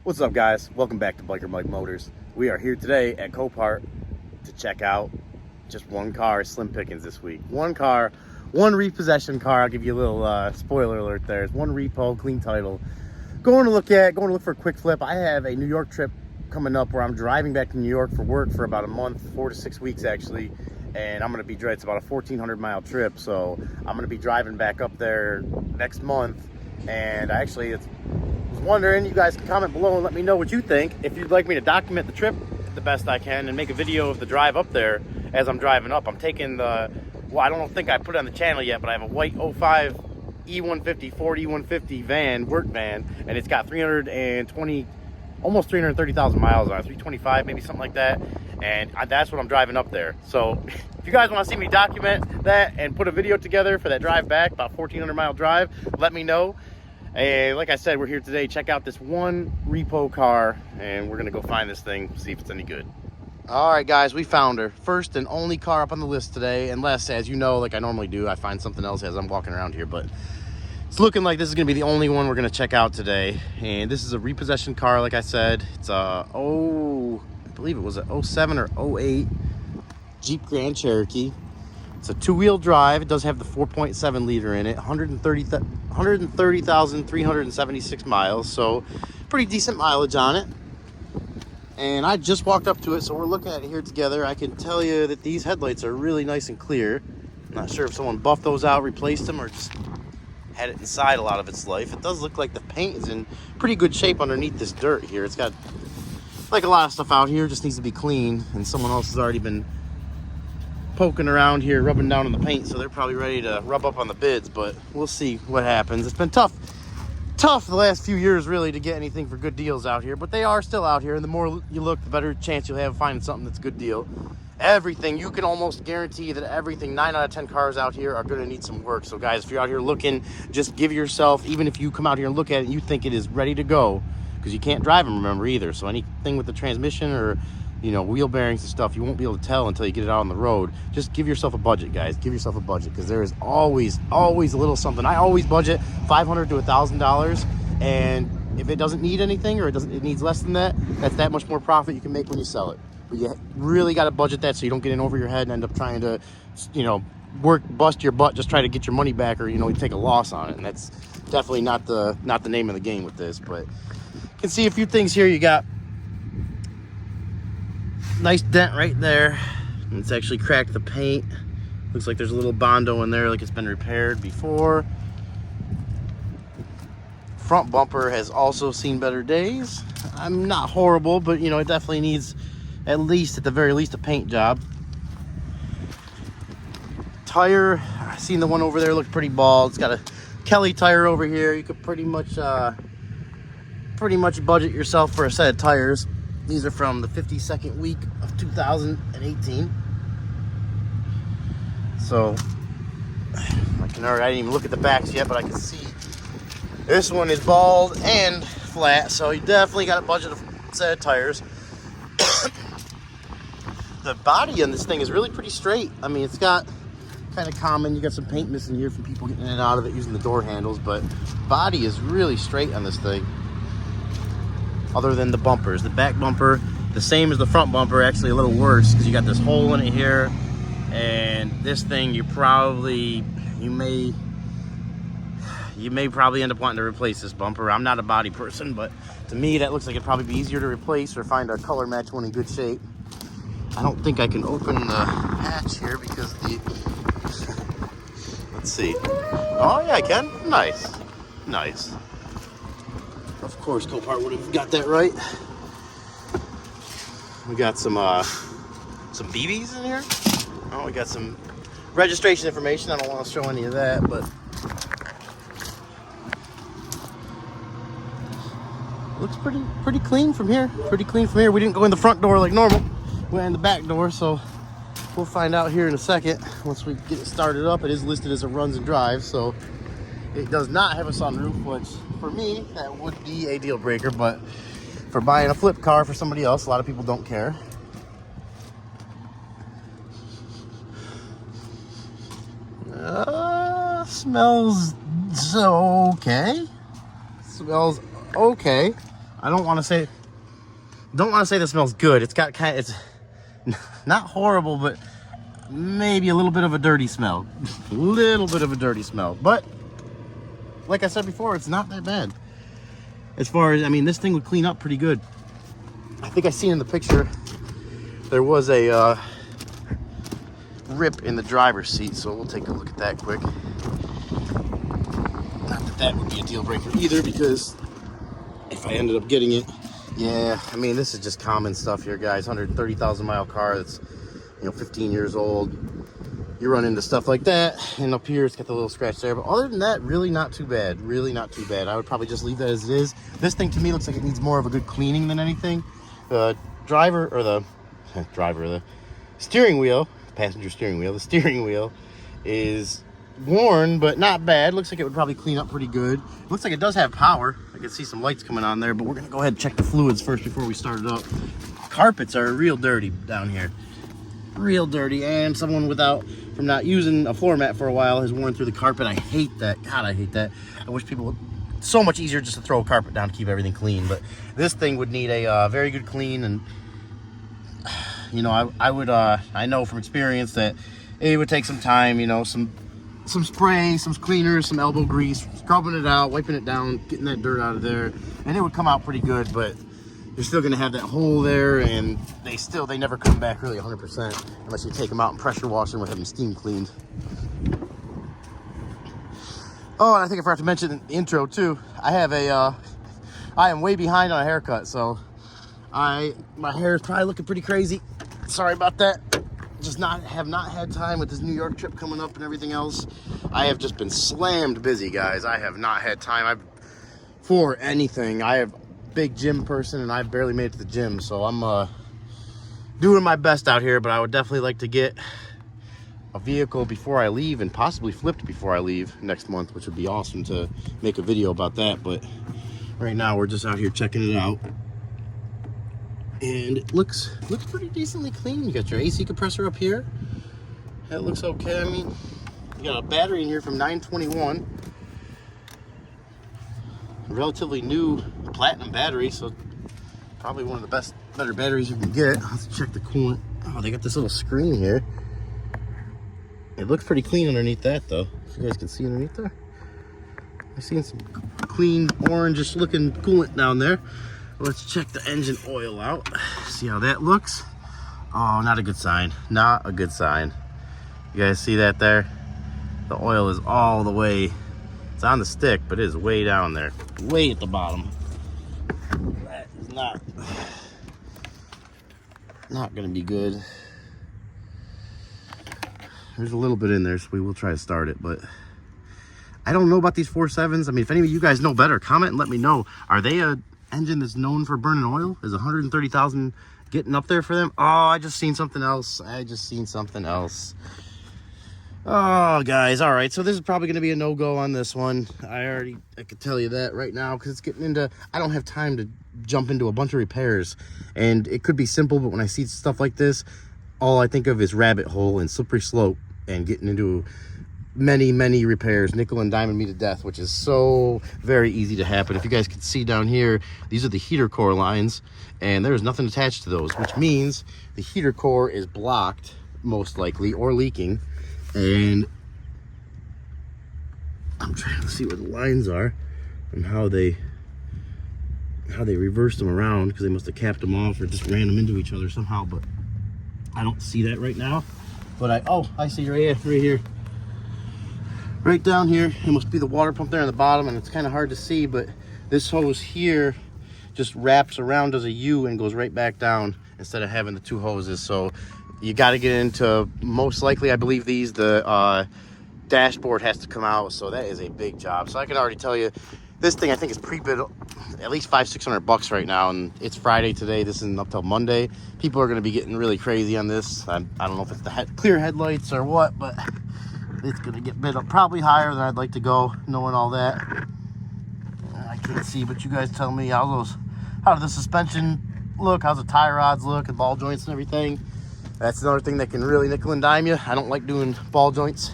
What's up, guys? Welcome back to Biker Mike Motors. We are here today at Copart to check out just one car, slim pickings this week. One car, one repossession car. I'll give you a little spoiler alert there. It's one repo, clean title. Going to look for a quick flip. I have a New York trip coming up where I'm driving back to New York for work for about a month, 4 to 6 weeks actually. And I'm going to be, it's about a 1,400 mile trip. So I'm going to be driving back up there next month. And actually, was wondering, you guys can comment below and let me know what you think. If you'd like me to document the trip the best I can and make a video of the drive up there as I'm driving up. I'm taking the, well, I don't think I put it on the channel yet, but I have a white 05 E150, Ford E150 van, work van, and it's got 320, almost 330,000 miles on it, 325, maybe something like that. And that's what I'm driving up there. So if you guys want to see me document that and put a video together for that drive back, about 1,400 mile drive, let me know. And like I said, we're here today. Check out this one repo car, and we're gonna go find this thing, see if it's any good. All right, guys, we found her. First and only car up on the list today, unless, as you know, like I normally do, I find something else as I'm walking around here, but it's looking like this is gonna be the only one we're gonna check out today. And this is a repossession car, like I said. It's a, I believe it was a 07 or 08 Jeep Grand Cherokee. It's a two-wheel drive. It does have the 4.7 liter in it, 130,376 miles, so pretty decent mileage on it. And I just walked up to it, so we're looking at it here together. I can tell you that these headlights are really nice and clear. I'm not sure if someone buffed those out, replaced them, or just had it inside a lot of its life. It does look like the paint is in pretty good shape underneath this dirt here. It's got, like a lot of stuff out here, just needs to be clean, and someone else has already been poking around here, rubbing down on the paint, so they're probably ready to rub up on the bids, but we'll see what happens. It's been tough the last few years really to get anything for good deals out here, but they are still out here, and the more you look, the better chance you'll have of finding something that's a good deal. Everything, you can almost guarantee that everything, 9 out of 10 cars out here are going to need some work. So guys, if you're out here looking, just give yourself, even if you come out here and look at it and you think it is ready to go, because you can't drive them, remember, either. So anything with the transmission or, you know, wheel bearings and stuff, you won't be able to tell until you get it out on the road. Just give yourself a budget, guys. Give yourself a budget, because there is always a little something. I always budget $500 to $1,000, and if it doesn't need anything, or it needs less than that, that's that much more profit you can make when you sell it. But you really got to budget that so you don't get in over your head and end up trying to, you know, bust your butt, just try to get your money back, or, you know, you take a loss on it. And that's definitely not the name of the game with this. But you can see a few things here. You got nice dent right there, and it's actually cracked the paint. Looks like there's a little Bondo in there, like it's been repaired before. Front bumper has also seen better days. I'm not horrible, but you know, it definitely needs at the very least a paint job. Tire, I seen the one over there looked pretty bald. It's got a Kelly tire over here. You could pretty much budget yourself for a set of tires. These are from the 52nd week of 2018. So I didn't even look at the backs yet, but I can see this one is bald and flat, so you definitely got to budget a set of tires. The body on this thing is really pretty straight. I mean, it's got kind of common, you got some paint missing here from people getting in and out of it using the door handles, but body is really straight on this thing. Other than the bumpers, the back bumper, the same as the front bumper, actually a little worse, because you got this hole in it here, and this thing you may probably end up wanting to replace this bumper. I'm not a body person, but to me that looks like it'd probably be easier to replace or find a color match one in good shape. I don't think I can open the hatch here because let's see. Oh yeah, I can. Nice. Of course, Copart would have got that right. We got some BBs in here. Oh, we got some registration information. I don't want to show any of that, but looks pretty clean from here. We didn't go in the front door like normal. We went in the back door, so we'll find out here in a second once we get it started up. It is listed as a runs and drives, so it does not have a sunroof, which for me that would be a deal breaker, but for buying a flip car for somebody else, a lot of people don't care. Smells okay. I don't want to say this smells good. It's got it's not horrible, but maybe a little bit of a dirty smell. A little bit of a dirty smell. But like I said before, it's not that bad. As far as, I mean, this thing would clean up pretty good. I think I seen in the picture there was a rip in the driver's seat, so we'll take a look at that quick. Not that that would be a deal breaker either, because if I ended up getting it, yeah, I mean, this is just common stuff here, guys. 130,000 mile car that's, 15 years old. You run into stuff like that, and up here it's got the little scratch there. But other than that, really not too bad. Really not too bad. I would probably just leave that as it is. This thing to me looks like it needs more of a good cleaning than anything. The steering wheel, passenger steering wheel, the steering wheel is worn, but not bad. Looks like it would probably clean up pretty good. Looks like it does have power. I can see some lights coming on there, but we're gonna go ahead and check the fluids first before we start it up. Carpets are real dirty down here. Real dirty, and someone from not using a floor mat for a while has worn through the carpet. I hate that. God, I hate that. I wish people would. So much easier just to throw a carpet down to keep everything clean, but this thing would need a very good clean. And I know from experience that it would take some time, some spray, some cleaners, some elbow grease, scrubbing it out, wiping it down, getting that dirt out of there, and it would come out pretty good. But you're still going to have that hole there, and they never come back really 100% unless you take them out and pressure wash them or have them steam cleaned. Oh, and I think I forgot to mention in the intro too, I am way behind on a haircut, so my hair is probably looking pretty crazy. Sorry about that. Have not had time with this New York trip coming up and everything else. I have just been slammed busy, guys. I have not had time for anything. I have big gym person, and I've barely made it to the gym, so I'm doing my best out here. But I would definitely like to get a vehicle before I leave, and possibly flipped before I leave next month, which would be awesome to make a video about that. But right now we're just out here checking it out, and it looks pretty decently clean. You got your AC compressor up here. That looks okay. I mean, you got a battery in here from 921. Relatively new platinum battery, so probably one of the better batteries you can get. Let's check the coolant. Oh, they got this little screen here. It looks pretty clean underneath that, though. If you guys can see underneath there, I'm seeing some clean orangish looking coolant down there. Let's check the engine oil out, see how that looks. Oh, not a good sign. Not a good sign. You guys see that there? The oil is all the way. It's on the stick, but it is way down there, way at the bottom. That is not gonna be good. There's a little bit in there, so we will try to start it, but I don't know about these 4.7s. I mean, if any of you guys know better, comment and let me know. Are they a engine that's known for burning oil? Is 130,000 getting up there for them? Oh, I just seen something else. Oh, guys, all right, so this is probably going to be a no-go on this one. I could tell you that right now, because it's getting into, I don't have time to jump into a bunch of repairs, and it could be simple, but when I see stuff like this, all I think of is rabbit hole and slippery slope and getting into many repairs, nickel and diamond me to death, which is so very easy to happen. If you guys can see down here, these are the heater core lines, and there's nothing attached to those, which means the heater core is blocked, most likely, or leaking. And I'm trying to see where the lines are and how they reversed them around, because they must have capped them off or just ran them into each other somehow, but I don't see that right now. But I see right here. Right down here, it must be the water pump there on the bottom, and it's kind of hard to see, but this hose here just wraps around as a U and goes right back down instead of having the two hoses. So you got to get into, most likely, I believe the dashboard has to come out, so that is a big job. So I can already tell you, this thing I think is pre-bid at least $500-600 right now, and it's Friday today. This isn't up till Monday. People are going to be getting really crazy on this. I don't know if it's the clear headlights or what, but it's going to get bid up probably higher than I'd like to go, knowing all that. I can't see, but you guys tell me how did the suspension look, how's the tie rods look, and ball joints and everything. That's another thing that can really nickel and dime you. I don't like doing ball joints.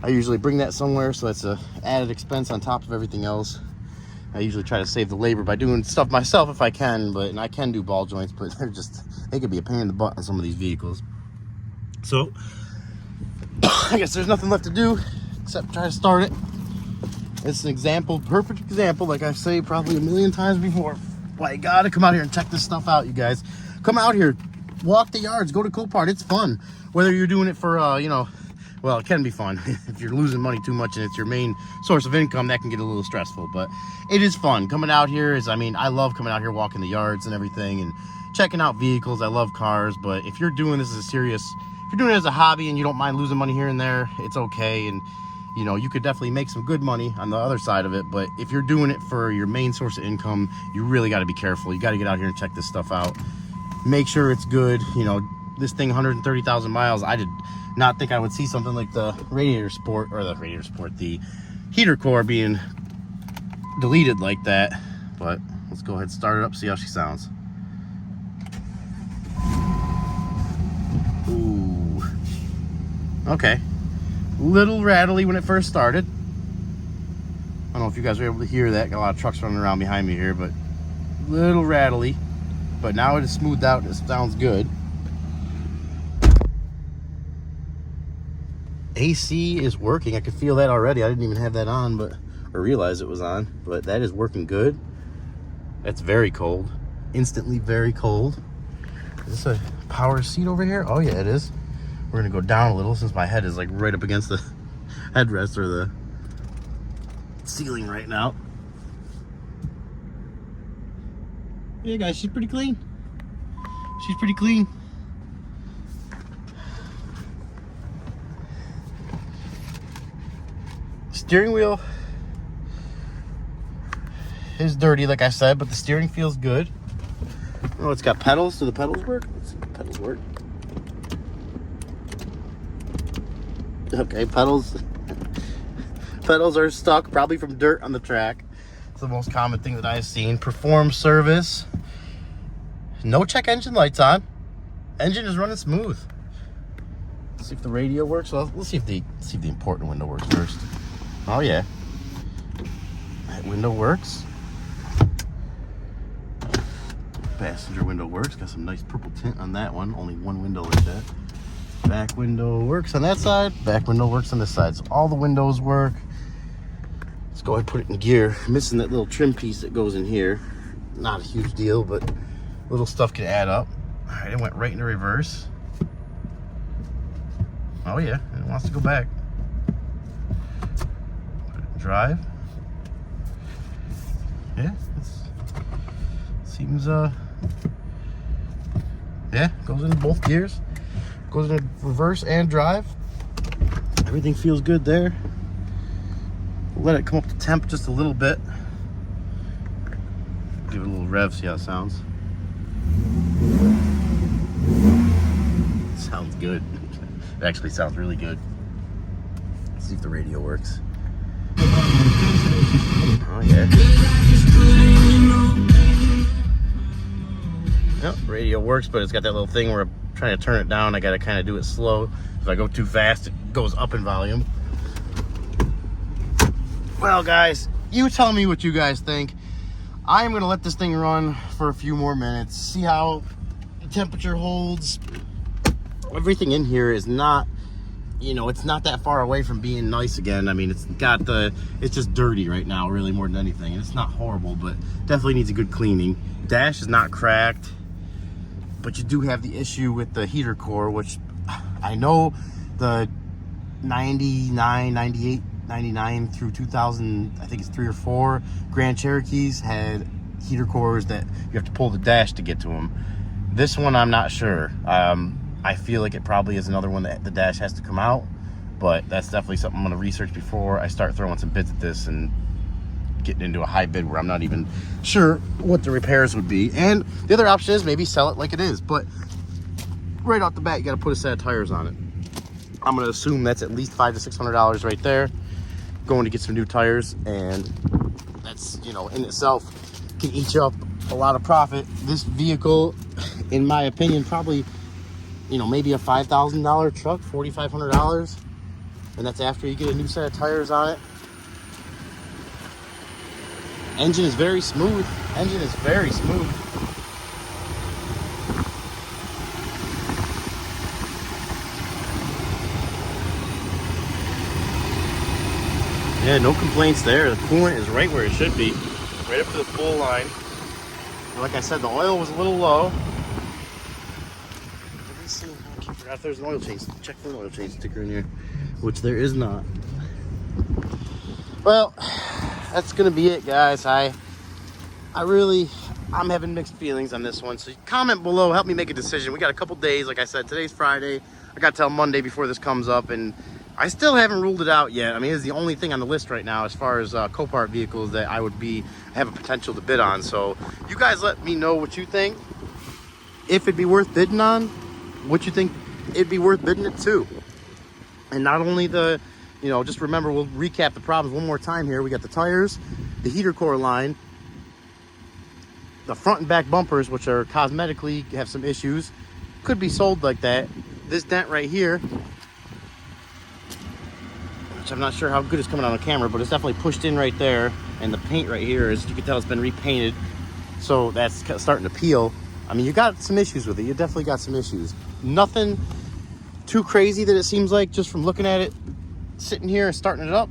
I usually bring that somewhere, so that's a added expense on top of everything else. I usually try to save the labor by doing stuff myself if I can, and I can do ball joints, but they could be a pain in the butt on some of these vehicles. So I guess there's nothing left to do except try to start it. It's an example, perfect example, like I say probably a million times before. Why you gotta come out here and check this stuff out, you guys. Come out here, walk the yards, go to Copart. It's fun. Whether you're doing it for, well, it can be fun. If you're losing money too much and it's your main source of income, that can get a little stressful. But it is fun. Coming out here I love coming out here, walking the yards and everything, and checking out vehicles. I love cars. But if you're doing this if you're doing it as a hobby and you don't mind losing money here and there, it's okay. And you could definitely make some good money on the other side of it. But if you're doing it for your main source of income, you really got to be careful. You got to get out here and check this stuff out. Make sure it's good. This thing, 130,000 miles. I did not think I would see something like the heater core being deleted like that. But let's go ahead and start it up, see how she sounds. Ooh. Okay. Little rattly when it first started. I don't know if you guys were able to hear that. Got a lot of trucks running around behind me here, but little rattly. But now it is smoothed out. It sounds good. AC is working. I could feel that already. I didn't even have that on, or realize it was on, but that is working good. That's very cold. Instantly very cold. Is this a power seat over here? Oh yeah, it is. We're gonna go down a little since my head is like right up against the headrest or the ceiling right now. Yeah, guys, she's pretty clean. She's pretty clean. Steering wheel is dirty, like I said, but the steering feels good. Oh, it's got pedals. Do the pedals work? Let's see if the pedals work. Okay, pedals are stuck, probably from dirt on the track. It's the most common thing that I've seen. Perform service. No check engine lights on. Engine is running smooth. Let's see if the radio works. Well, let's see if the important window works first. Oh yeah, that window works. Passenger window works. Got some nice purple tint on that one. Only one window like that. Back window works on that side. Back window works on this side. So all the windows work. Let's go ahead and put it in gear. Missing that little trim piece that goes in here. Not a huge deal, but little stuff can add up. All right, it went right into reverse. Oh yeah, it wants to go back. Drive. Yeah, seems yeah, goes into both gears. Goes into reverse and drive. Everything feels good there. We'll let it come up to temp just a little bit. Give it a little rev, see how it sounds. Sounds good. It actually sounds really good. Let's see if the radio works. Oh yeah. Yep, radio works, but it's got that little thing where I'm trying to turn it down. I gotta kind of do it slow. If I go too fast, it goes up in volume. Well, guys, you tell me what you guys think. I'm gonna let this thing run for a few more minutes, see how the temperature holds. Everything in here is not, it's not that far away from being nice again. I mean, it's just dirty right now, really, more than anything. And it's not horrible, but definitely needs a good cleaning. Dash is not cracked, but you do have the issue with the heater core, which I know the 99, 98, 99 through 2000, I think it's 3 or 4 Grand Cherokees had heater cores that you have to pull the dash to get to them. This one, I'm not sure. I feel like it probably is another one that the dash has to come out, but that's definitely something I'm going to research before I start throwing some bids at this and getting into a high bid where I'm not even sure what the repairs would be. And the other option is maybe sell it like it is, but right off the bat, you got to put a set of tires on it. I'm going to assume that's at least $500 to $600 right there, going to get some new tires, and that's, in itself can eat you up a lot of profit. This vehicle, in my opinion, probably, maybe a $5,000 truck, $4,500, and that's after you get a new set of tires on it. Engine is very smooth. Engine is very smooth. Yeah, no complaints there. The coolant is right where it should be. Right up to the full line. Like I said, the oil was a little low. Let me see. I forgot if there's an oil change. Check for an oil change sticker in here, which there is not. Well, that's gonna be it, guys. I'm having mixed feelings on this one. So comment below, help me make a decision. We got a couple days. Like I said, today's Friday. I got till Monday before this comes up, and I still haven't ruled it out yet. I mean, it's the only thing on the list right now as far as Copart vehicles that I have a potential to bid on. So you guys let me know what you think. If it'd be worth bidding on, what you think it'd be worth bidding it to. And not only the, just remember, we'll recap the problems one more time here. We got the tires, the heater core line, the front and back bumpers, which are cosmetically have some issues. Could be sold like that. This dent right here, which I'm not sure how good it's coming on the camera, but it's definitely pushed in right there. And the paint right here, as you can tell, it's been repainted. So that's starting to peel. I mean, you got some issues with it. You definitely got some issues. Nothing too crazy that it seems like just from looking at it, sitting here and starting it up.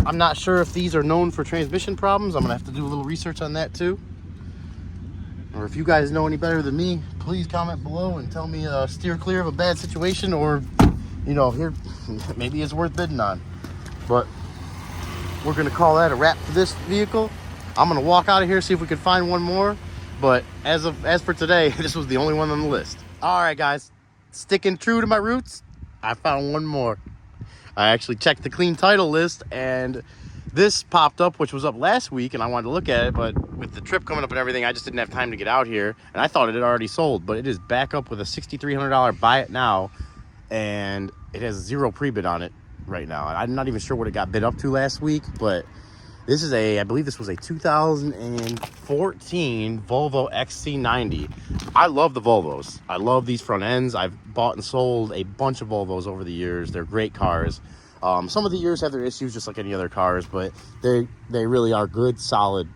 I'm not sure if these are known for transmission problems. I'm gonna have to do a little research on that too. Or if you guys know any better than me, please comment below and tell me steer clear of a bad situation, or here maybe it's worth bidding on. But we're gonna call that a wrap for this vehicle. I'm gonna walk out of here, see if we can find one more. But as for today, this was the only one on the list. All right, guys, sticking true to my roots, I found one more. I actually checked the clean title list, and this popped up, which was up last week, and I wanted to look at it, but with the trip coming up and everything, I just didn't have time to get out here, and I thought it had already sold, but it is back up with a $6,300 buy it now, and it has 0 pre-bid on it right now. I'm not even sure what it got bid up to last week, but this is I believe this was a 2014 Volvo XC90. I love the Volvos. I love these front ends. I've bought and sold a bunch of Volvos over the years. They're great cars. Some of the years have their issues just like any other cars, but they really are good, solid,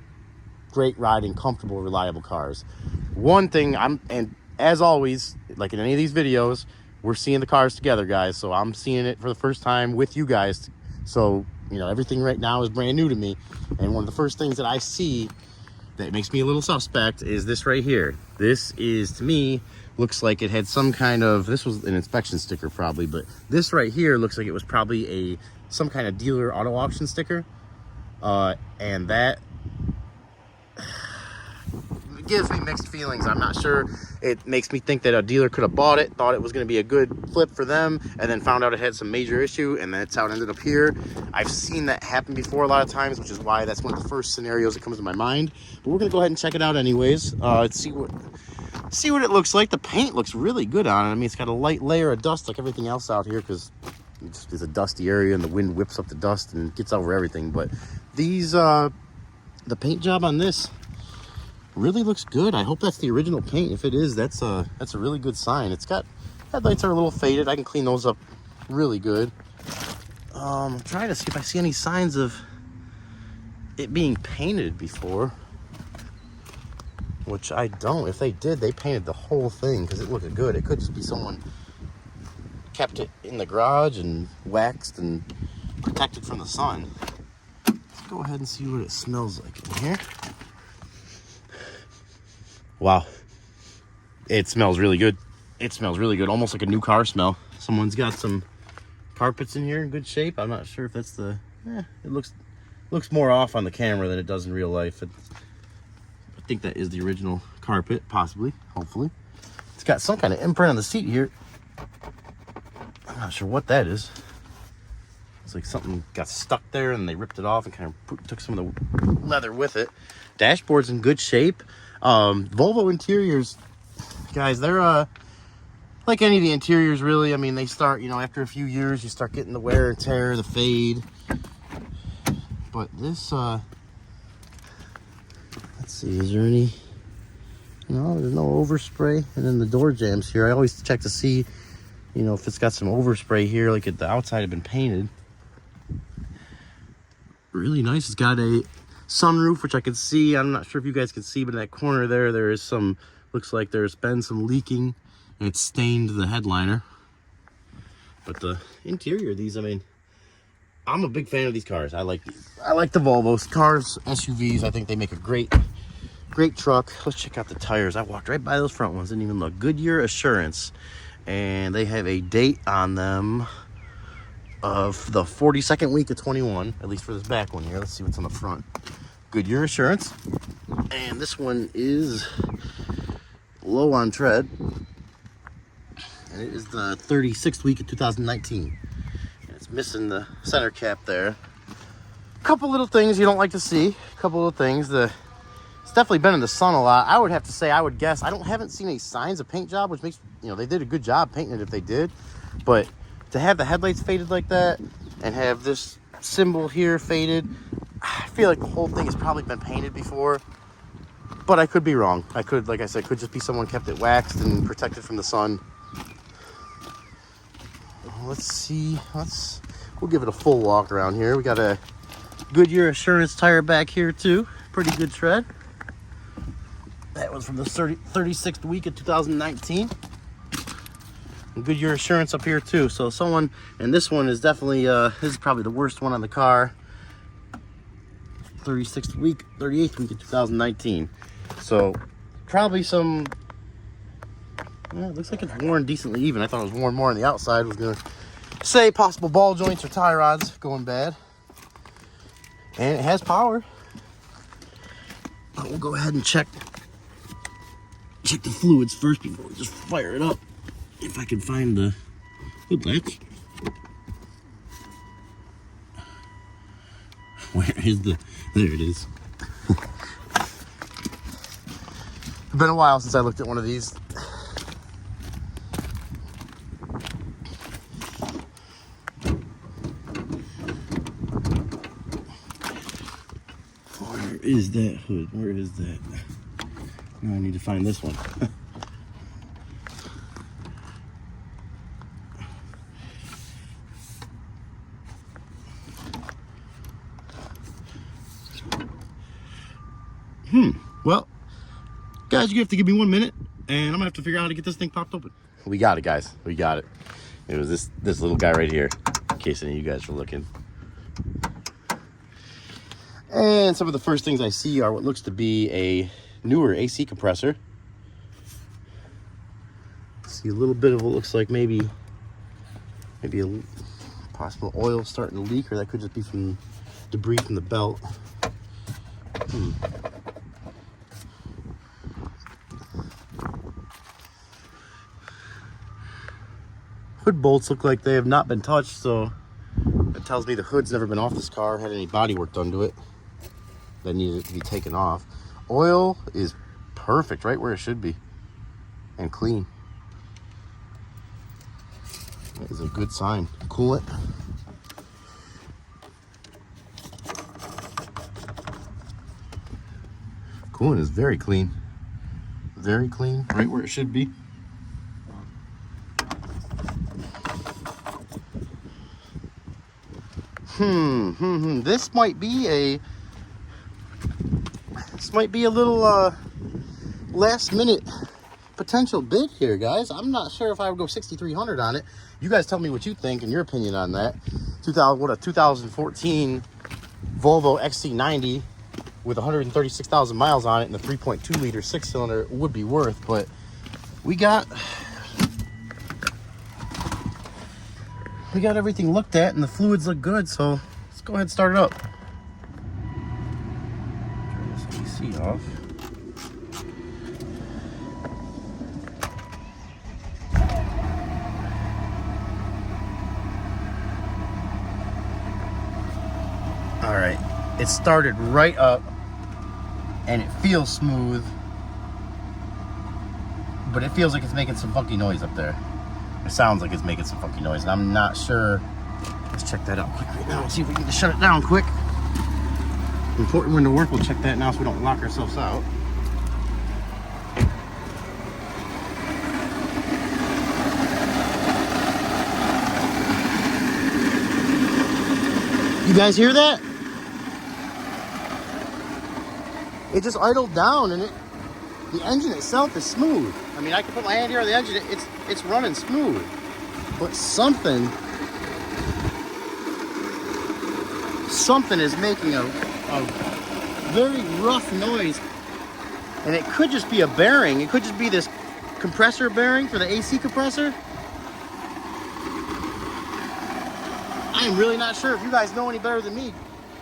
great riding, comfortable, reliable cars. One thing, and as always, like in any of these videos, we're seeing the cars together, guys. So I'm seeing it for the first time with you guys. So everything right now is brand new to me, and one of the first things that I see that makes me a little suspect is this right here. This is, to me, looks like it had some kind of, this was an inspection sticker probably, but this right here looks like it was probably some kind of dealer auto auction sticker, and that gives me mixed feelings. I'm not sure. It makes me think that a dealer could have bought it, thought it was going to be a good flip for them, and then found out it had some major issue, and that's how it ended up here. I've seen that happen before a lot of times, which is why that's one of the first scenarios that comes to my mind. But we're going to go ahead and check it out anyways. Let's see what it looks like. The paint looks really good on it. I mean, it's got a light layer of dust like everything else out here, because it's a dusty area and the wind whips up the dust and gets over everything. But these the paint job on this really looks good. I hope that's the original paint. If it is, that's a really good sign. It's got, headlights are a little faded. I can clean those up really good. I'm trying to see if I see any signs of it being painted before, which I don't. If they did, they painted the whole thing because it looked good. It could just be someone kept it in the garage and waxed and protected from the sun. Let's go ahead and see what it smells like in here. Wow, it smells really good. It smells really good, almost like a new car smell. Someone's got some carpets in here in good shape. I'm not sure if that's the, it looks more off on the camera than it does in real life. I think that is the original carpet, possibly, hopefully. It's got some kind of imprint on the seat here. I'm not sure what that is. It's like something got stuck there and they ripped it off and kind of took some of the leather with it. Dashboard's in good shape. Volvo interiors, guys, they're like any of the interiors really. I mean, they start, after a few years you start getting the wear and tear, the fade. But this let's see, is there any, there's no overspray. And then the door jambs here, I always check to see if it's got some overspray here, like the outside had been painted. really nice. It's got a sunroof, which I can see. I'm not sure if you guys can see, but in that corner there is some, looks like there's been some leaking and it's stained the headliner. But the interior of these, I mean, I'm a big fan of these cars. I like the Volvos. Cars, SUVs, I think they make a great truck. Let's check out the tires. I walked right by those front ones, didn't even look. Goodyear Assurance. And they have a date on them of the 42nd week of 21, at least for this back one here. Let's see what's on the front. Goodyear Assurance. And this one is low on tread. And it is the 36th week of 2019. And it's missing the center cap there. A couple little things you don't like to see. A couple little things. It's definitely been in the sun a lot. I would have to say, I would guess, haven't seen any signs of paint job, which makes, they did a good job painting it if they did. But to have the headlights faded like that and have this symbol here faded, I feel like the whole thing has probably been painted before. But I could be wrong. I could, like I said, could just be someone kept it waxed and protected from the sun. Let's see. We'll give it a full walk around here. We got a Goodyear Assurance tire back here too. Pretty good tread. That was from the 36th week of 2019. And Goodyear Assurance up here too. So someone, and this one is definitely, this is probably the worst one on the car. 38th week of 2019. So probably some, it looks like it's worn decently even. I thought it was worn more on the outside. I was gonna say possible ball joints or tie rods going bad. And it has power. But we'll go ahead and check the fluids first before we just fire it up. If I can find the hood latch. Where is there it is. It's been a while since I looked at one of these. Where is that hood? Where is that? Now I need to find this one. Well, guys, you have to give me 1 minute, and I'm gonna have to figure out how to get this thing popped open. We got it, guys. We got it. It was this little guy right here, in case any of you guys were looking. And some of the first things I see are what looks to be a newer AC compressor. See a little bit of what looks like maybe a possible oil starting to leak, or that could just be from debris from the belt. Hood bolts look like they have not been touched, so that tells me the hood's never been off this car, had any body work done to it that needed to be taken off. Oil is perfect, right where it should be, and clean. That is a good sign. Coolant. Coolant is very clean. Very clean, right where it should be. This might be a little last minute potential bid here, guys. I'm not sure if I would go 6,300 on it. You guys tell me what you think and your opinion on that. 2014 Volvo XC90 with 136,000 miles on it and a 3.2 liter 6-cylinder would be worth, but we got everything looked at and the fluids look good, so let's go ahead and start it up. Turn this AC off. All right, it started right up and it feels smooth, but it feels like it's making some funky noise up there. It sounds like it's making some funky noise, and I'm not sure. Let's check that out quick right now and see if we can just shut it down quick. Important when to work, we'll check that now so we don't lock ourselves out. You guys hear that? it just idled down, and the engine itself is smooth. I mean, I can put my hand here on the engine, it's running smooth. But something is making a very rough noise. And it could just be a bearing. It could just be this compressor bearing for the AC compressor. I am really not sure. If you guys know any better than me,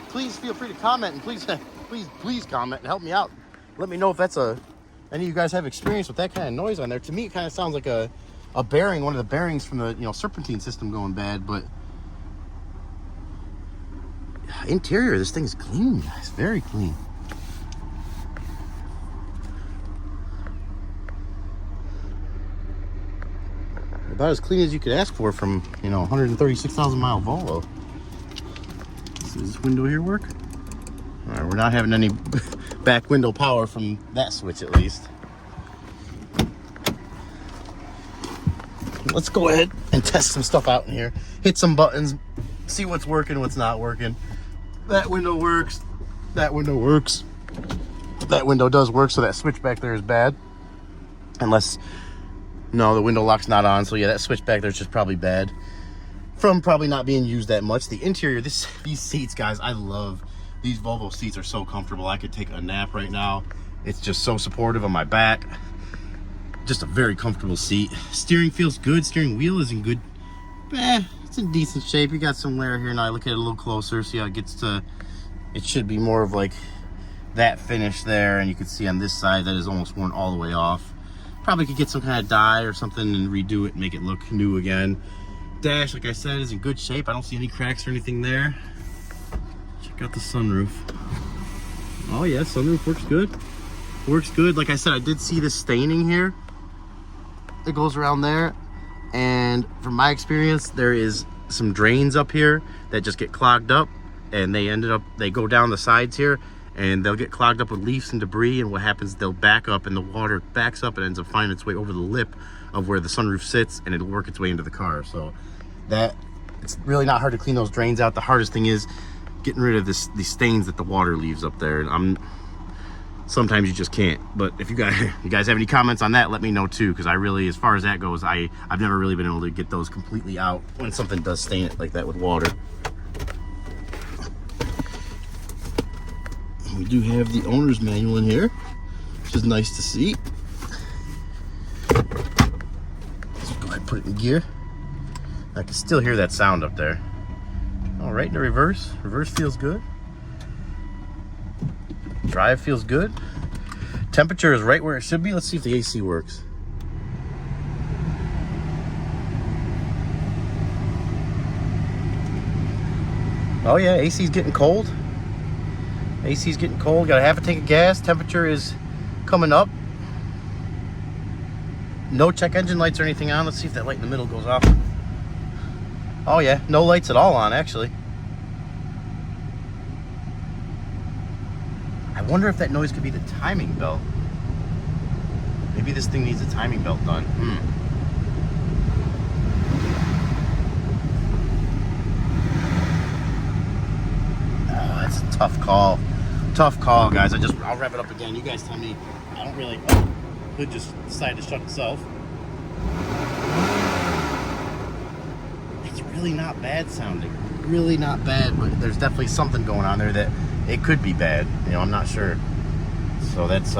please feel free to comment, and please comment and help me out. Let me know if that's any of you guys have experience with that kind of noise on there. To me, it kind of sounds like a bearing, one of the bearings from the serpentine system going bad. But interior, this thing is clean, guys. Very clean. About as clean as you could ask for from 136,000 mile Volvo. Does this window here work? All right, we're not having any back window power from that switch, at least. Let's go ahead and test some stuff out in here. Hit some buttons, see what's working, what's not working. That window works. That window works. That window does work, so that switch back there is bad. Unless, no, the window lock's not on, so yeah, that switch back there is just probably bad. From probably not being used that much. The interior, these seats, guys, I love. These Volvo seats are so comfortable. I could take a nap right now. It's just so supportive of my back. Just a very comfortable seat. Steering feels good. Steering wheel is in good, it's in decent shape. You got some wear here. Now I look at it a little closer, see how it gets to, it should be more of like that finish there, and you can see on this side that is almost worn all the way off. Probably could get some kind of dye or something and redo it and make it look new again. Dash, like I said, is in good shape. I don't see any cracks or anything there. Check out the sunroof. Oh yeah, sunroof works good. Works good. Like I said, I did see this staining here. It goes around there, and from my experience, there is some drains up here that just get clogged up, and they go down the sides here, and they'll get clogged up with leaves and debris, and what happens, they'll back up, and the water backs up and ends up finding its way over the lip of where the sunroof sits, and it'll work its way into the car. So it's really not hard to clean those drains out. The hardest thing is getting rid of these stains that the water leaves up there. And sometimes you just can't. But if you guys have any comments on that, let me know too, because I really, as far as that goes, I've never really been able to get those completely out when something does stain it like that with water. We do have the owner's manual in here, which is nice to see. Let's go ahead and put it in gear. I can still hear that sound up there. All right, in the reverse. Reverse feels good. Drive feels good. Temperature is right where it should be. Let's see if the AC works. Oh yeah, AC's getting cold. AC's getting cold. Got a half a tank of gas. Temperature is coming up. No check engine lights or anything on. Let's see if that light in the middle goes off. Oh yeah, no lights at all on, actually. I wonder if that noise could be the timing belt. Maybe this thing needs a timing belt done. Oh, that's a tough call. Tough call, guys. I'll rev it up again. You guys tell me. I don't really, hood just decided to shut itself. It's really not bad sounding. Really not bad, but there's definitely something going on there that it could be bad. I'm not sure. So that's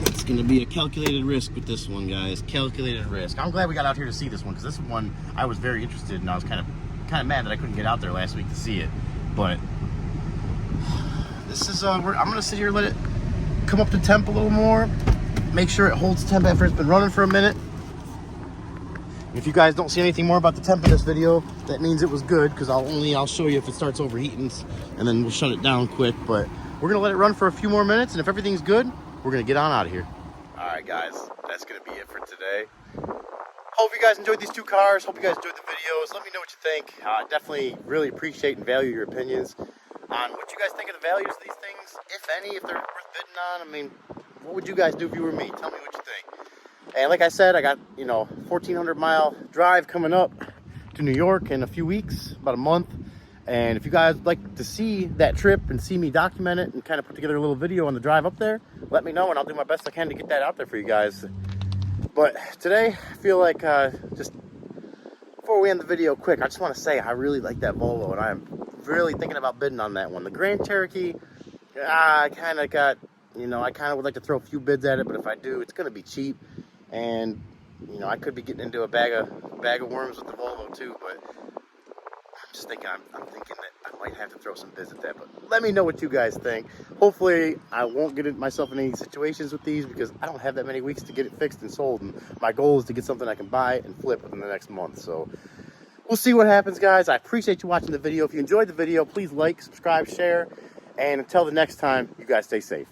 it's gonna be a calculated risk with this one, guys. Calculated risk. I'm glad we got out here to see this one, because this one I was very interested in. I was kind of mad that I couldn't get out there last week to see it. But this is I'm gonna sit here, let it come up to temp a little more, make sure it holds temp after it's been running for a minute. If you guys don't see anything more about the temp in this video, that means it was good, because I'll show you if it starts overheating, and then we'll shut it down quick. But we're gonna let it run for a few more minutes, and if everything's good, we're gonna get on out of here. All right, guys, that's gonna be it for today. Hope you guys enjoyed these two cars. Hope you guys enjoyed the videos. Let me know what you think. Definitely really appreciate and value your opinions on what you guys think of the values of these things, if any, if they're worth bidding on. I mean, what would you guys do if you were me? Tell me what you think. And like I said, I got 1,400 mile drive coming up to New York in a few weeks, about a month. And if you guys would like to see that trip and see me document it and kind of put together a little video on the drive up there, let me know and I'll do my best I can to get that out there for you guys. But today, I feel like just before we end the video quick, I just want to say I really like that Volvo and I'm really thinking about bidding on that one. The Grand Cherokee, I kind of got, you know, I kind of would like to throw a few bids at it, but if I do, it's going to be cheap. And, you know, I could be getting into a bag of worms with the Volvo too, but I'm just thinking, I'm thinking that I might have to throw some bids at that. But let me know what you guys think. Hopefully, I won't get myself in any situations with these because I don't have that many weeks to get it fixed and sold. And my goal is to get something I can buy and flip within the next month. So we'll see what happens, guys. I appreciate you watching the video. If you enjoyed the video, please like, subscribe, share. And until the next time, you guys stay safe.